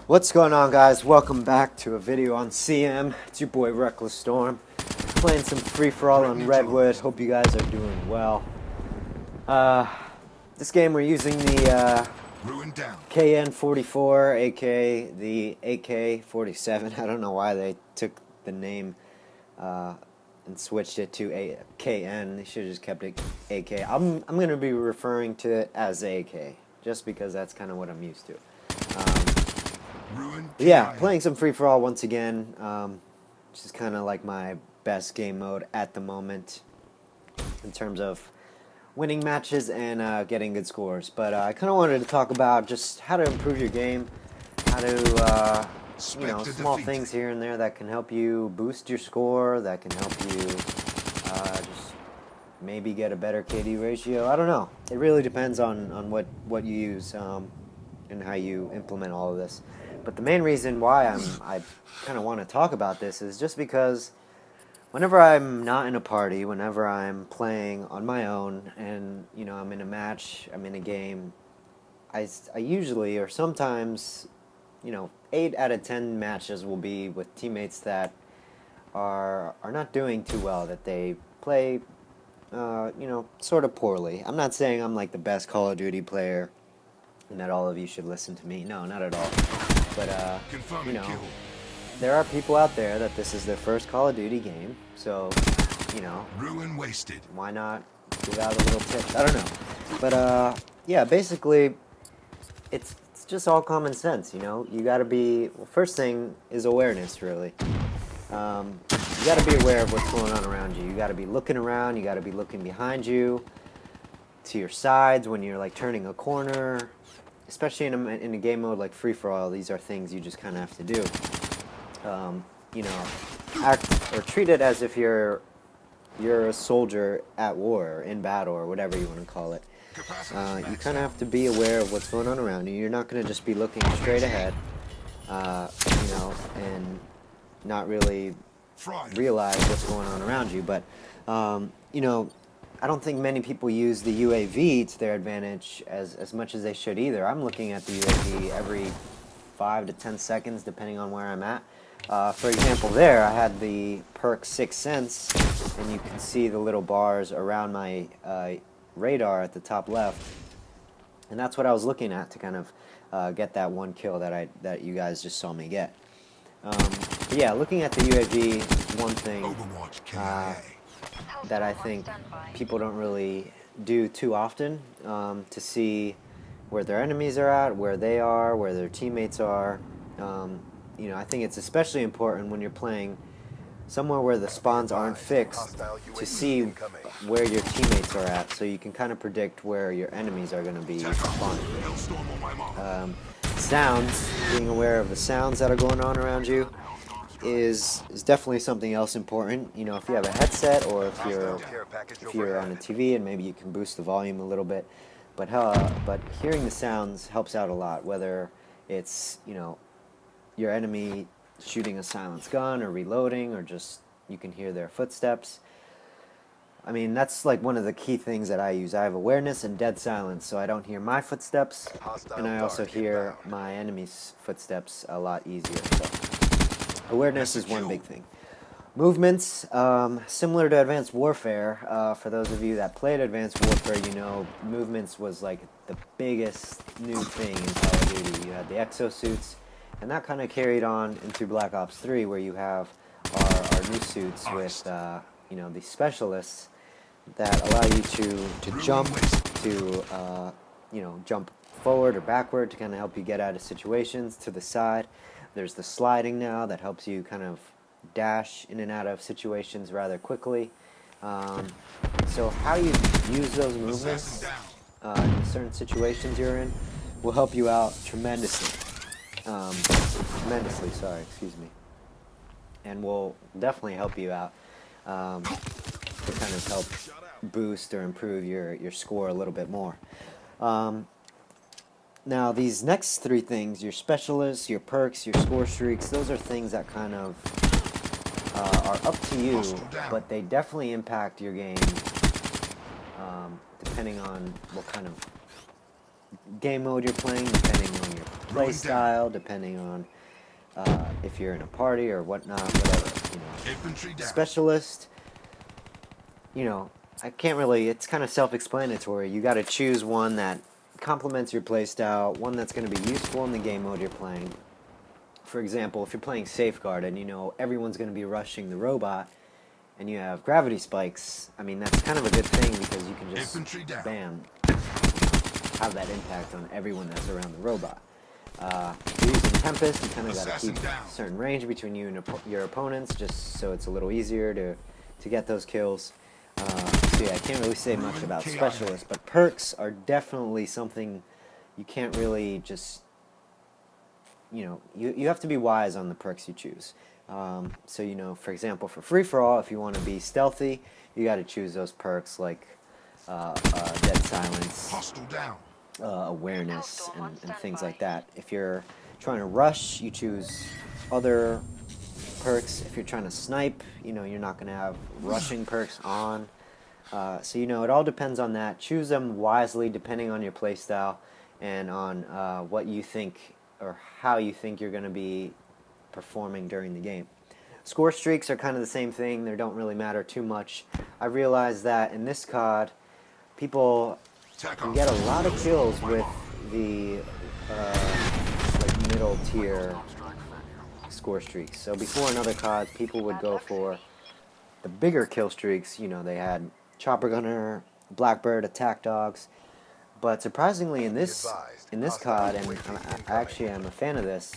What's going on, guys? Welcome back to a video on CM. It's your boy Reckless Storm, playing some free-for-all on Redwood. Hope you guys are doing well. This game we're using the KN44, aka the AK-47. I don't know why they took the name and switched it to a KN. They should have just kept it AK. I'm going to be referring to it as AK, just because that's kind of what I'm used to. Yeah, playing some free-for-all once again, which is kind of like my best game mode at the moment in terms of winning matches and getting good scores. But I kind of wanted to talk about just how to improve your game, how to, small things here and there that can help you boost your score, that can help you just maybe get a better KD ratio. I don't know. It really depends on what you use and how you implement all of this. But the main reason why I kind of want to talk about this is just because whenever I'm not in a party, whenever I'm playing on my own, and I'm in a match, I'm in a game, I usually, or sometimes, 8 out of 10 matches will be with teammates that are not doing too well, that they play, sort of poorly. I'm not saying I'm like the best Call of Duty player and that all of you should listen to me. No, not at all. But, there are people out there that this is their first Call of Duty game, so, Ruin wasted. Why not give out a little tip? I don't know. But, yeah, basically, it's just all common sense, You gotta be, well, first thing is awareness, really. You gotta be aware of what's going on around you. You gotta be looking around, you gotta be looking behind you, to your sides when you're, like, turning a corner. Especially in a game mode like free-for-all, these are things you just kind of have to do. Act or treat it as if you're a soldier at war, or in battle, or whatever you want to call it. You kind of have to be aware of what's going on around you. You're not going to just be looking straight ahead, and not really realize what's going on around you. But, I don't think many people use the UAV to their advantage as much as they should either. I'm looking at the UAV every 5 to 10 seconds, depending on where I'm at. For example, there, I had the perk 6th Sense, and you can see the little bars around my radar at the top left. And that's what I was looking at to kind of get that one kill that you guys just saw me get. But yeah, looking at the UAV is one thing that I think people don't really do too often, to see where their enemies are at, where they are, where their teammates are. I think it's especially important when you're playing somewhere where the spawns aren't fixed to see where your teammates are at, so you can kind of predict where your enemies are going to be spawning. Sounds, being aware of the sounds that are going on around you is definitely something else important. If you have a headset, or if you're on a TV, and maybe you can boost the volume a little bit. But hearing the sounds helps out a lot, whether it's your enemy shooting a silenced gun or reloading, or just you can hear their footsteps. I mean, that's like one of the key things that I use. I have awareness and dead silence, so I don't hear my footsteps, and I also hear my enemy's footsteps a lot easier. So awareness is one big thing. Movements, similar to Advanced Warfare. For those of you that played Advanced Warfare, movements was like the biggest new thing in Call of Duty. You had the exosuits, and that kind of carried on into Black Ops 3, where you have our new suits with, the specialists that allow you to jump, to, jump forward or backward to kind of help you get out of situations, to the side. There's the sliding now that helps you kind of dash in and out of situations rather quickly. So how you use those movements in certain situations you're in will help you out tremendously. And will definitely help you out to kind of help boost or improve your score a little bit more. Now, these next 3 things, your specialists, your perks, your score streaks, those are things that kind of are up to you, but they definitely impact your game, depending on what kind of game mode you're playing, depending on your play Ruin style, depending on if you're in a party or whatnot, whatever. You know, Infantry down. specialist. You know, I can't really. It's kind of self-explanatory. You got to choose one that complements your playstyle, one that's going to be useful in the game mode you're playing. For example, if you're playing Safeguard and you know everyone's going to be rushing the robot, and you have gravity spikes, I mean that's kind of a good thing because you can just bam have that impact on everyone that's around the robot. If you're using Tempest, you kind of got to keep a certain range between you and your opponents, just so it's a little easier to get those kills. So yeah, I can't really say much about specialists, but perks are definitely something you can't really just, you know, you have to be wise on the perks you choose. So, you know, for example, for free-for-all, if you want to be stealthy, you got to choose those perks like Dead Silence, Awareness, and things like that. If you're trying to rush, you choose other perks. If you're trying to snipe, you know, you're not going to have rushing perks on. So, you know, it all depends on that. Choose them wisely depending on your playstyle and on what you think or how you think you're going to be performing during the game. Score streaks are kind of the same thing. They don't really matter too much. I realized that in this COD, people can get a lot of kills with the like middle tier score streaks. So before another COD, people would go for the bigger kill streaks. You know, they had Chopper Gunner, Blackbird, Attack Dogs. But surprisingly, in this COD, and I actually am a fan of this,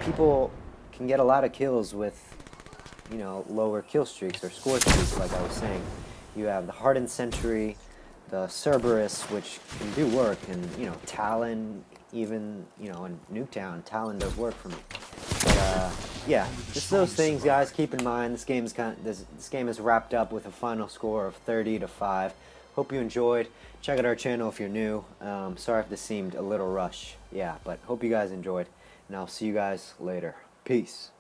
people can get a lot of kills with, you know, lower kill streaks or score streaks, like I was saying. You have the Hardened Sentry, the Cerberus, which can do work, and, you know, Talon, even, you know, in Nuketown, Talon does work for me. But, yeah, just those things, guys, keep in mind. This game is wrapped up with a final score of 30-5. Hope you enjoyed. Check out our channel if you're new. Sorry if this seemed a little rush. Yeah, but hope you guys enjoyed. And I'll see you guys later. Peace.